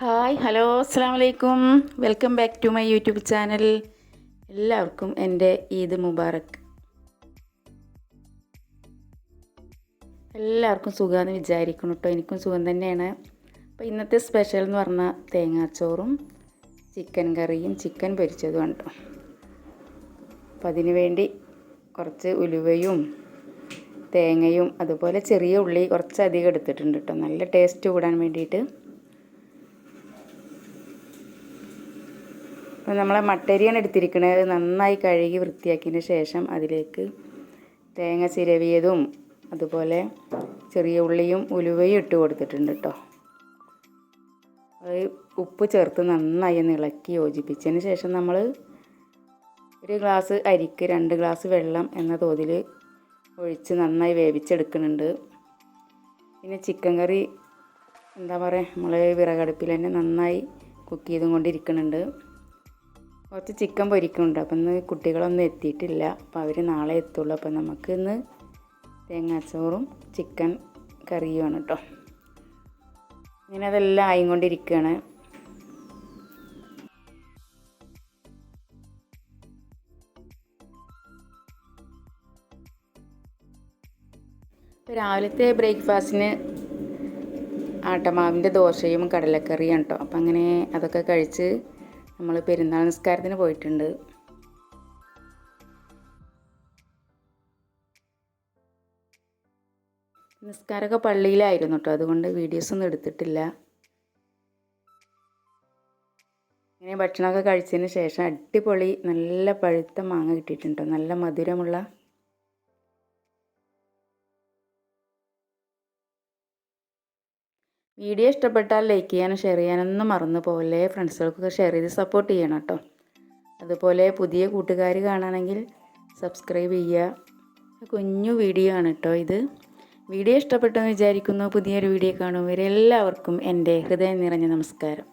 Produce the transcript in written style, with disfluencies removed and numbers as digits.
Hi hello അസ്സാം വലൈക്കും. Welcome back to my YouTube channel. എല്ലാവർക്കും എൻ്റെ ഈദ് മുബാറക്ക്. എല്ലാവർക്കും സുഖമാണെന്ന് വിചാരിക്കണം കേട്ടോ. എനിക്കും സുഖം തന്നെയാണ്. അപ്പോൾ ഇന്നത്തെ സ്പെഷ്യൽ എന്ന് പറഞ്ഞാൽ തേങ്ങാച്ചോറും ചിക്കൻ കറിയും ചിക്കൻ പൊരിച്ചതുമാണ് കേട്ടോ. അപ്പം അതിന് വേണ്ടി കുറച്ച് ഉലുവയും തേങ്ങയും അതുപോലെ ചെറിയ ഉള്ളി കുറച്ചധികം എടുത്തിട്ടുണ്ട് കേട്ടോ, നല്ല ടേസ്റ്റ് കൂടാൻ വേണ്ടിയിട്ട്. അപ്പോൾ നമ്മളെ മട്ടരിയാണ് എടുത്തിരിക്കുന്നത്. നന്നായി കഴുകി വൃത്തിയാക്കിയതിന് ശേഷം അതിലേക്ക് തേങ്ങ ചിരവിയതും അതുപോലെ ചെറിയ ഉള്ളിയും ഉലുവയും ഇട്ട് കൊടുത്തിട്ടുണ്ട് കേട്ടോ. അത് ഉപ്പ് ചേർത്ത് നന്നായി ഒന്ന് ഇളക്കി യോജിപ്പിച്ചതിന് ശേഷം നമ്മൾ ഒരു ഗ്ലാസ് അരിക്ക് 2 ഗ്ലാസ് വെള്ളം എന്ന തോതിൽ ഒഴിച്ച് നന്നായി വേവിച്ചെടുക്കുന്നുണ്ട്. പിന്നെ ചിക്കൻ കറി എന്താ പറയുക, നമ്മൾ വിറകടുപ്പിൽ തന്നെ നന്നായി കുക്ക് ചെയ്തും കൊണ്ടിരിക്കുന്നുണ്ട്. കുറച്ച് ചിക്കൻ പൊരിക്കുന്നുണ്ട്. അപ്പം ഇന്ന് കുട്ടികളൊന്നും എത്തിയിട്ടില്ല, അപ്പോൾ അവർ നാളെ എത്തുള്ളൂ. അപ്പം നമുക്ക് ഇന്ന് തേങ്ങാച്ചോറും ചിക്കൻ കറിയുമാണ് കേട്ടോ. ഇങ്ങനെ അതെല്ലാം ആയിക്കൊണ്ടിരിക്കുകയാണ്. രാവിലത്തെ ബ്രേക്ക്ഫാസ്റ്റിന് ആട്ടമാവിൻ്റെ ദോശയും കടലക്കറിയാണ് കേട്ടോ. അപ്പം അങ്ങനെ അതൊക്കെ കഴിച്ച് നമ്മൾ പെരുന്നാൾ നിസ്കാരത്തിന് പോയിട്ടുണ്ട്. നിസ്കാരമൊക്കെ പള്ളിയിലായിരുന്നു കേട്ടോ, അതുകൊണ്ട് വീഡിയോസൊന്നും എടുത്തിട്ടില്ല. ഇങ്ങനെ ഭക്ഷണമൊക്കെ കഴിച്ചതിന് ശേഷം അടിപൊളി നല്ല പഴുത്ത മാങ്ങ കിട്ടിയിട്ടുണ്ട്, നല്ല മധുരമുള്ള. വീഡിയോ ഇഷ്ടപ്പെട്ടാൽ ലൈക്ക് ചെയ്യാനും ഷെയർ ചെയ്യാനൊന്നും മറന്നു പോലെ. ഫ്രണ്ട്സുകൾക്കൊക്കെ ഷെയർ ചെയ്ത് സപ്പോർട്ട് ചെയ്യണം കേട്ടോ. അതുപോലെ പുതിയ കൂട്ടുകാർ കാണുകയാണെങ്കിൽ സബ്സ്ക്രൈബ് ചെയ്യുക. കുഞ്ഞു വീഡിയോ ആണ് കേട്ടോ ഇത്. വീഡിയോ ഇഷ്ടപ്പെട്ടെന്ന് വിചാരിക്കുന്നു. പുതിയൊരു വീഡിയോ കാണും വരെ എല്ലാവർക്കും എൻ്റെ ഹൃദയം നിറഞ്ഞ നമസ്കാരം.